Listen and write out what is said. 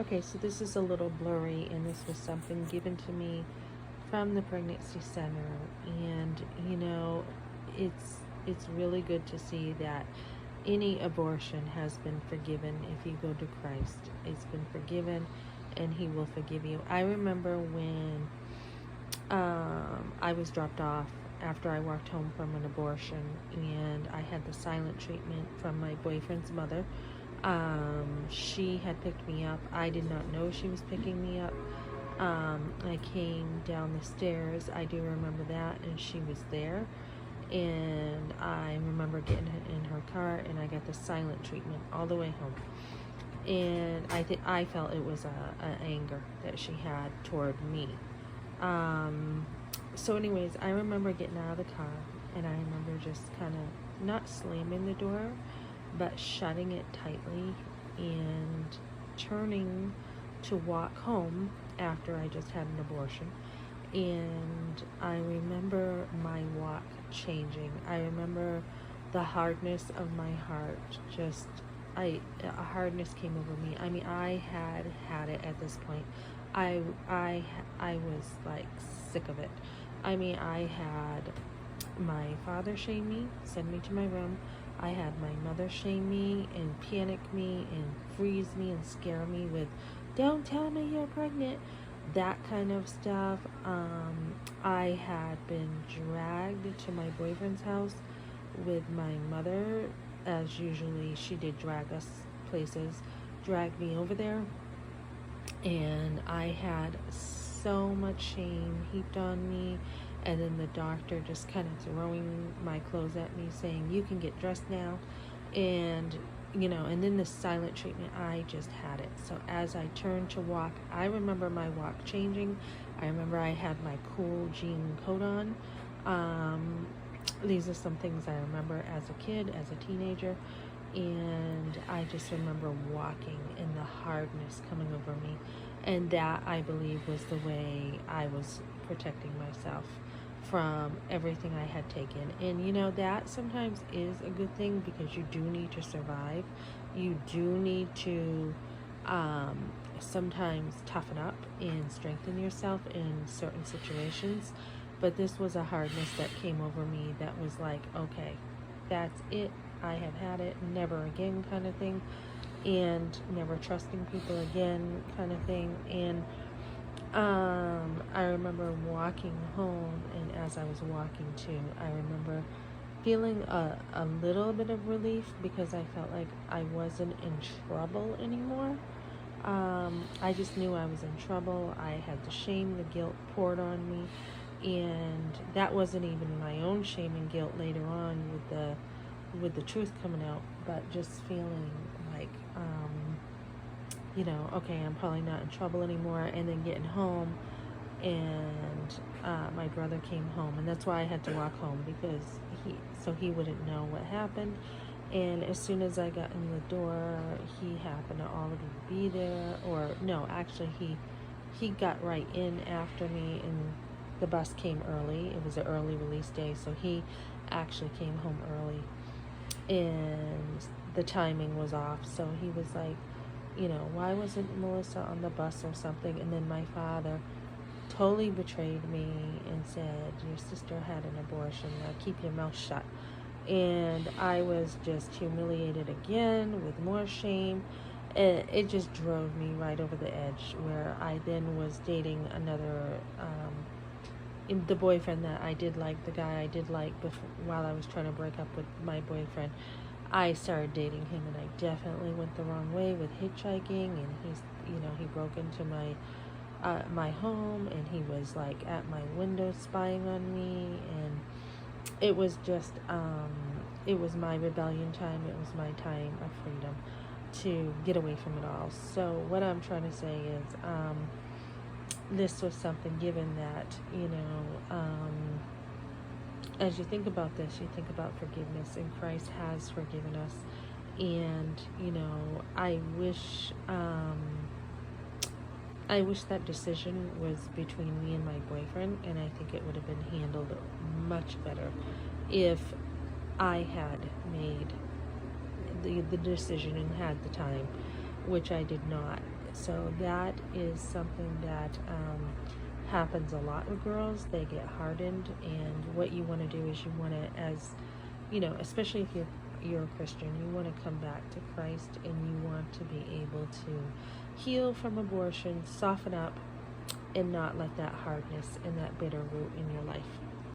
Okay, so this is a little blurry, and this was something given to me from the pregnancy center, and it's really good to see that any abortion has been forgiven if you go to Christ. It's been forgiven, and He will forgive you. I remember when I was dropped off after I walked home from an abortion, and I had the silent treatment from my boyfriend's mother. She had picked me up. I did not know she was picking me up. I came down the stairs. I do remember that, and she was there. And I remember getting in her car, and I got the silent treatment all the way home. And I felt it was a anger that she had toward me. So anyways, I remember getting out of the car, and I remember just kind of not slamming the door, but shutting it tightly and turning to walk home after I just had an abortion. And I remember my walk changing. I remember the hardness of my heart. A hardness came over me. I mean, I had it at this point. I was like sick of it. I mean, I had my father shame me, send me to my room. I had my mother shame me and panic me and freeze me and scare me with, "Don't tell me you're pregnant." That kind of stuff. I had been dragged to my boyfriend's house with my mother, as usually she did drag us places, drag me over there, and I had so much shame heaped on me. And then the doctor just kind of throwing my clothes at me, saying, "You can get dressed now." And and then the silent treatment, I just had it. So as I turned to walk, I remember my walk changing. I remember I had my cool jean coat on. These are some things I remember as a kid, as a teenager. And I just remember walking and the hardness coming over me. And that, I believe, was the way I was protecting myself from everything I had taken. And that sometimes is a good thing, because you do need to survive. You do need to sometimes toughen up and strengthen yourself in certain situations. But this was a hardness that came over me that was like, okay, that's it. I have had it, never again kind of thing, and never trusting people again kind of thing. And I remember walking home, and as I was walking too, I remember feeling a little bit of relief, because I felt like I wasn't in trouble anymore. I just knew I was in trouble. I had the shame, the guilt poured on me, and that wasn't even my own shame and guilt later on with the truth coming out, but just feeling like okay, I'm probably not in trouble anymore. And then getting home, and my brother came home, and that's why I had to walk home, because he wouldn't know what happened. And as soon as I got in the door, he happened to already be there. Or no, actually he got right in after me, and the bus came early. It was an early release day, so he actually came home early, and the timing was off. So he was like, why wasn't Melissa on the bus or something? And then my father totally betrayed me and said, "Your sister had an abortion. Now keep your mouth shut." And I was just humiliated again with more shame. It just drove me right over the edge, where I then was dating another, the boyfriend that I did like, the guy I did like before, while I was trying to break up with my boyfriend. I started dating him, and I definitely went the wrong way with hitchhiking. And he broke into my home, and he was like at my window spying on me. And it was just it was my rebellion time. It was my time of freedom to get away from it all. So what I'm trying to say is, this was something given that, as you think about this, you think about forgiveness, and Christ has forgiven us. And I wish that decision was between me and my boyfriend, and I think it would have been handled much better if I had made the decision and had the time, which I did not. So that is something that happens a lot with girls. They get hardened, and what you want to do is you want to, as you know, especially if you're a Christian, you want to come back to Christ, and you want to be able to heal from abortion, soften up, and not let that hardness and that bitter root in your life.